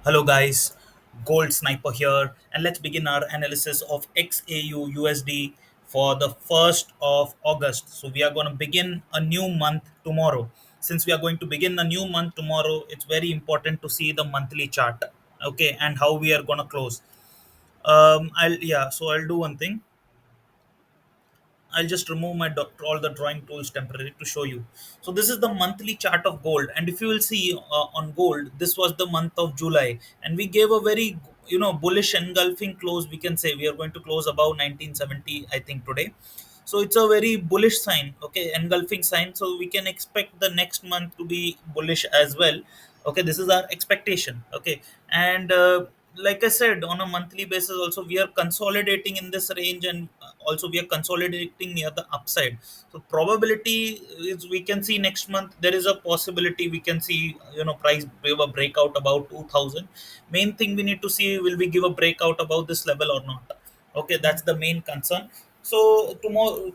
Hello, guys. Gold Sniper here, and let's begin our analysis of XAUUSD for the 1st of August. So, we are going to begin a new month tomorrow. Since we are going to begin a new month tomorrow, it's very important to see the monthly chart, okay, and how we are going to close. I'll do one thing. I'll just remove my all the drawing tools temporarily to show you. So this is the monthly chart of gold, and if you will see on gold, this was the month of July, and we gave a very bullish engulfing close. We can say we are going to close above 1970, I think today. So it's a very bullish sign, okay, engulfing sign. So we can expect the next month to be bullish as well. Okay, this is our expectation. Okay, and like I said, on a monthly basis also we are consolidating in this range, and also we are consolidating near the upside. So probability is we can see next month there is a possibility we can see price give a breakout about 2000. Main thing we need to see, will we give a breakout above this level or not. Okay, that's the main concern. So tomorrow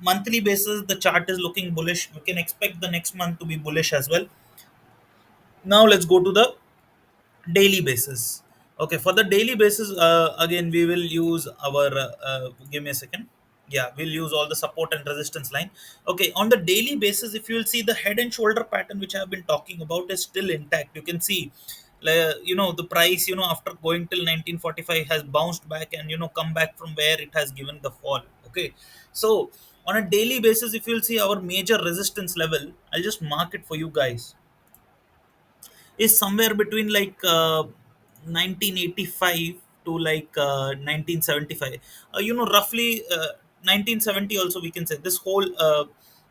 monthly basis the chart is looking bullish. We can expect the next month to be bullish as well. Now let's go to the daily basis. Okay, for the daily basis, again we will use our give me a second. Yeah, we'll use all the support and resistance line. Okay, on the daily basis, if you will see, the head and shoulder pattern which I have been talking about is still intact. You can see the price after going till 1945 has bounced back and come back from where it has given the fall. Okay, so on a daily basis, if you'll see our major resistance level, I'll just mark it for you guys, is somewhere between 1985 to 1975. Roughly 1970 also we can say this whole.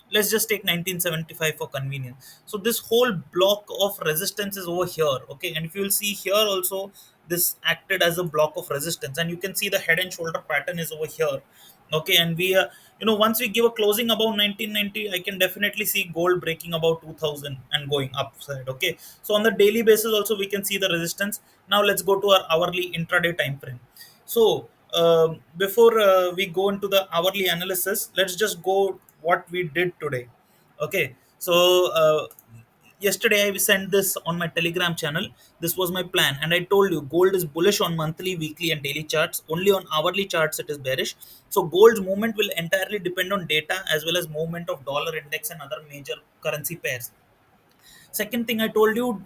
Let's just take 1975 for convenience. So this whole block of resistance is over here. Okay, and if you will see here also, this acted as a block of resistance, and you can see the head and shoulder pattern is over here. Okay, and we once we give a closing above 1990, I can definitely see gold breaking about 2000 and going upside. Okay, so on the daily basis also we can see the resistance. Now let's go to our hourly intraday time frame. So before we go into the hourly analysis, let's just go what we did today. Okay, so yesterday I sent this on my Telegram channel. This was my plan, and I told you gold is bullish on monthly, weekly, and daily charts. Only on hourly charts it is bearish. So gold's movement will entirely depend on data as well as movement of dollar index and other major currency pairs. Second thing I told you,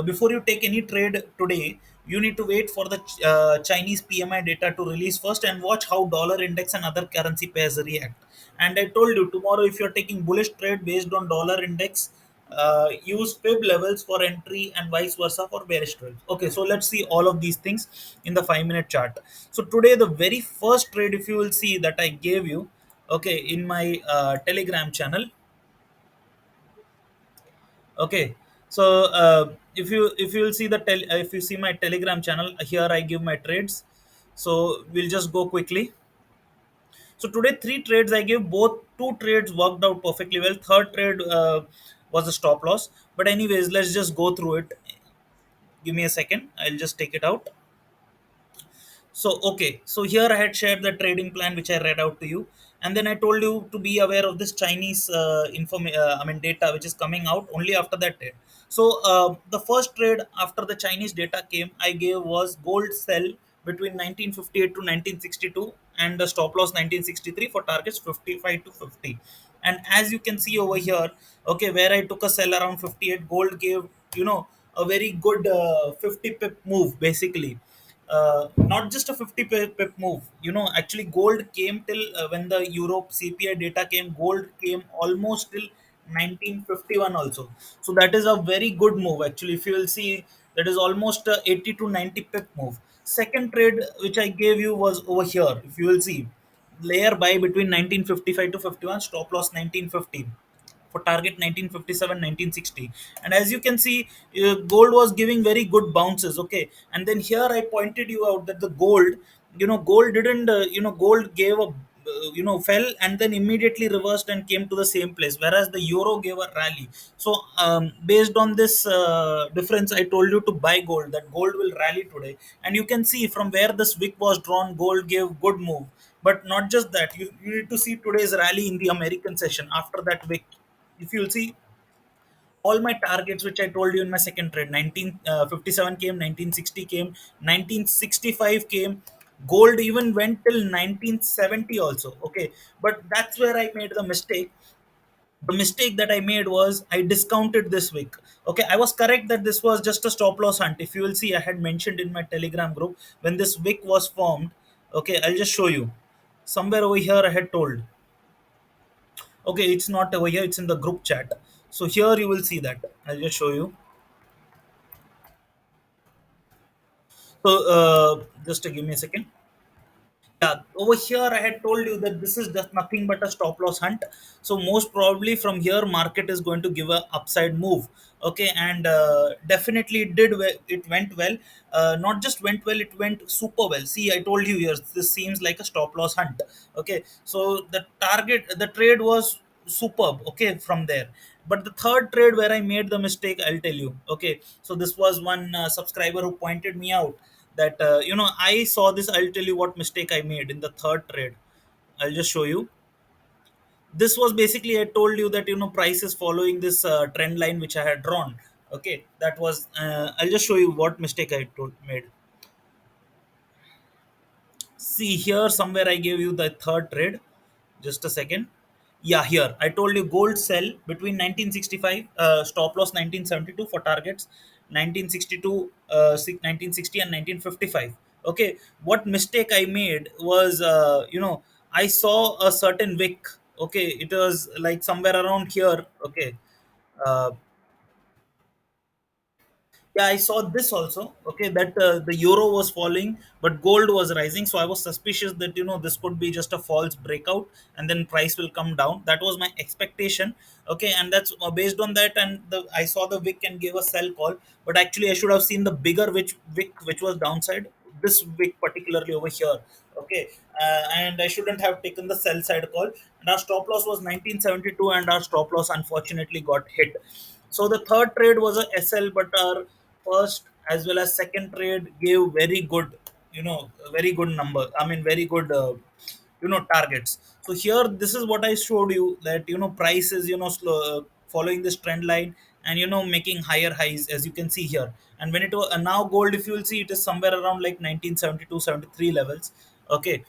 before you take any trade today, you need to wait for the Chinese PMI data to release first and watch how dollar index and other currency pairs react. And I told you tomorrow, if you're taking bullish trade based on dollar index, use fib levels for entry and vice versa for bearish trade. Okay, so let's see all of these things in the 5-minute chart. So today, the very first trade, if you will see that I gave you, okay, in my Telegram channel. Okay, so if you will see if you see my Telegram channel, here I give my trades. So we'll just go quickly. So today, three trades I gave, both two trades worked out perfectly well. Third trade was a stop loss, but anyways, let's just go through it. Give me a second, I'll just take it out. So, okay, so here I had shared the trading plan which I read out to you, and then I told you to be aware of this Chinese data which is coming out only after that trade. So, the first trade after the Chinese data came, I gave was gold sell between 1958 to 1962, and the stop loss 1963 for targets 55 to 50. And as you can see over here, okay, where I took a sell around 58, gold gave a very good 50 pip move basically. Not just a 50 pip move. Actually, gold came till when the Europe CPI data came, gold came almost till 1951 also. So that is a very good move. Actually, if you will see, that is almost a 80 to 90 pip move. Second trade which I gave you was over here. If you will see, layer buy between 1955 to 51, stop loss 1950 for target 1957, 1960. And as you can see, gold was giving very good bounces. Okay, and then here I pointed you out that the gold, gold didn't gold gave a fell and then immediately reversed and came to the same place, whereas the euro gave a rally. So based on this difference, I told you to buy gold, that gold will rally today. And you can see from where this wick was drawn, gold gave good move. But not just that, you need to see today's rally in the American session after that wick. If you'll see, All my targets which I told you in my second trade, 1957 came, 1960 came, 1965 came. Gold even went till 1970 also. Okay, but that's where I made the mistake. The mistake that I made was I discounted this wick. Okay, I was correct that this was just a stop loss hunt. If you will see, I had mentioned in my Telegram group when this wick was formed. Okay, I'll just show you. Somewhere over here, I had told. Okay, it's not over here, it's in the group chat. So here you will see that. I'll just show you. So just give me a second. Yeah, over here I had told you that this is just nothing but a stop loss hunt. So most probably from here market is going to give a upside move. Okay, and definitely it did well. It went well. Not just went well, it went super well. See, I told you here this seems like a stop loss hunt. Okay, so the trade was superb. Okay, from there. But the third trade where I made the mistake, I'll tell you. Okay, so this was one subscriber who pointed me out that I saw this. I'll tell you what mistake I made in the third trade. I'll just show you. This was basically, I told you that price is following this trend line which I had drawn. Okay, that was I'll just show you what mistake I made. See here, somewhere I gave you the third trade. Just a second. Yeah, here I told you gold sell between 1965, stop loss 1972 for targets, 1962, 1960 and 1955. Okay, what mistake I made was, I saw a certain wick. Okay, it was like somewhere around here. Okay, uh, yeah, I saw this also. Okay, that the euro was falling but gold was rising, so I was suspicious that this could be just a false breakout and then price will come down. That was my expectation. Okay, and that's based on that, and I saw the wick and gave a sell call. But actually I should have seen the bigger which was downside, this wick particularly over here. Okay, and I shouldn't have taken the sell side call. And our stop loss was 1972, and our stop loss unfortunately got hit. So the third trade was a SL, but our first as well as second trade gave very good, very good number. I mean, very good, targets. So here, this is what I showed you, that price is following this trend line and making higher highs as you can see here. And when it was now gold, if you will see, it is somewhere around like 1972, 73 levels. Okay,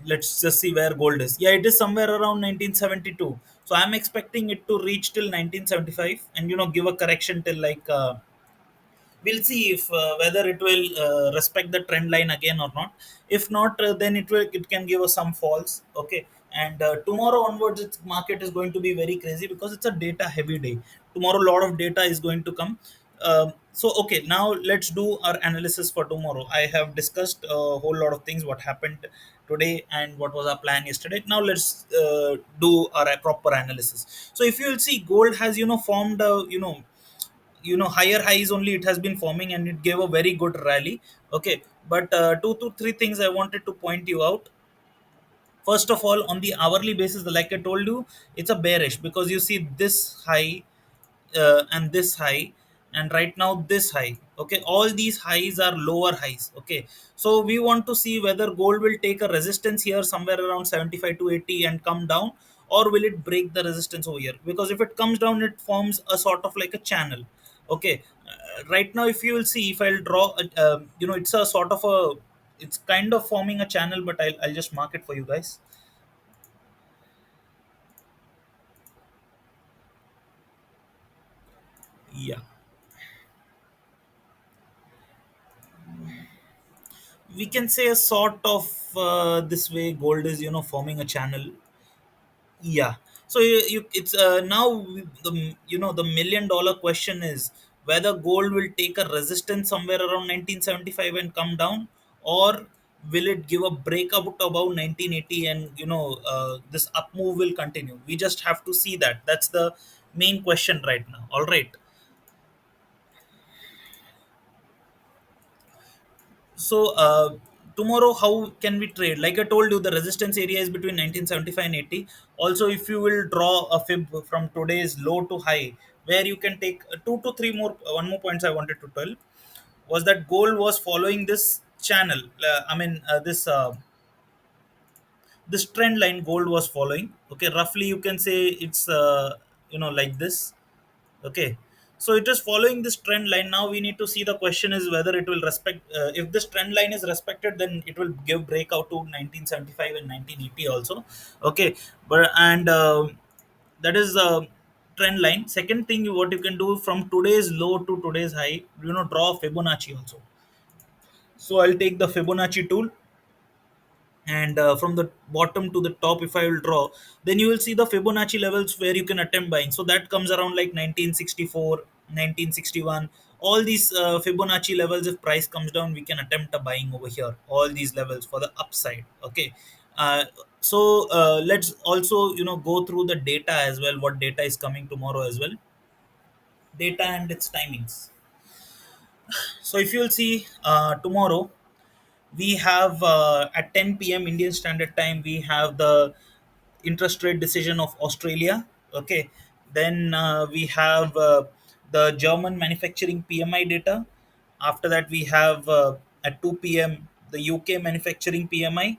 let's just see where gold is. Yeah, it is somewhere around 1972. So I'm expecting it to reach till 1975 and give a correction till like we'll see if whether it will respect the trend line again or not. If not, then it can give us some falls. Okay, and tomorrow onwards its market is going to be very crazy because it's a data heavy day. Tomorrow a lot of data is going to come. So okay, now let's do our analysis for tomorrow. I have discussed a whole lot of things what happened today and what was our plan yesterday. Now let's do our proper analysis. So if you will see, gold has formed a higher highs only it has been forming, and it gave a very good rally. Okay, but two to three things I wanted to point you out. First of all, on the hourly basis, like I told you, it's a bearish because you see this high, and this high, and right now this high. Okay, all these highs are lower highs. Okay, so we want to see whether gold will take a resistance here somewhere around 75 to 80 and come down, or will it break the resistance over here. Because if it comes down, it forms a sort of like a channel. Okay, right now if you will see, if I'll draw it's a sort of a, it's kind of forming a channel, but I'll just mark it for you guys. Yeah, we can say a sort of this way gold is forming a channel. Yeah, so it's now the $1 million question is whether gold will take a resistance somewhere around 1975 and come down, or will it give a breakout above 1980 and this up move will continue. We just have to see that. That's the main question right now. All right. So tomorrow, how can we trade? Like I told you, the resistance area is between 1975 and 80. Also, if you will draw a fib from today's low to high, where you can take two to three more, one more points I wanted to tell was that gold was following this channel. This trend line gold was following. Okay, roughly you can say it's like this. Okay, so it is following this trend line. Now we need to see, the question is whether it will respect, if this trend line is respected, then it will give breakout to 1975 and 1980 also. Okay, but and that is the trend line. Second thing, what you can do from today's low to today's high, draw Fibonacci also. So I'll take the Fibonacci tool, and from the bottom to the top, if I will draw, then you will see the Fibonacci levels where you can attempt buying. So that comes around like 1964, 1961. All these Fibonacci levels, if price comes down, we can attempt a buying over here, all these levels for the upside. Okay, let's also go through the data as well, what data is coming tomorrow as well, data and its timings. So if you'll see, tomorrow we have, at 10 p.m. Indian Standard Time, we have the interest rate decision of Australia. Okay, then we have the German manufacturing PMI data. After that, we have, at 2 p.m. the UK manufacturing PMI.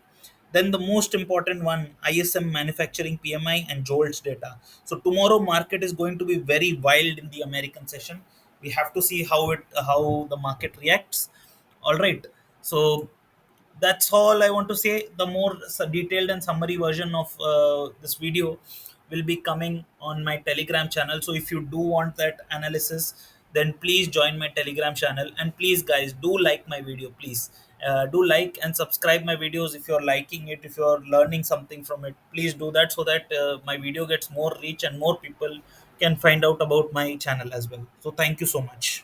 Then the most important one, ISM manufacturing PMI and Jolts data. So tomorrow market is going to be very wild in the American session. We have to see how the market reacts. All right. So that's all I want to say. The more detailed and summary version of this video will be coming on my Telegram channel. So if you do want that analysis, then please join my Telegram channel. And please, guys, do like my video. Please do like and subscribe my videos if you're liking it. If you're learning something from it, please do that, so that my video gets more reach and more people can find out about my channel as well. So thank you so much.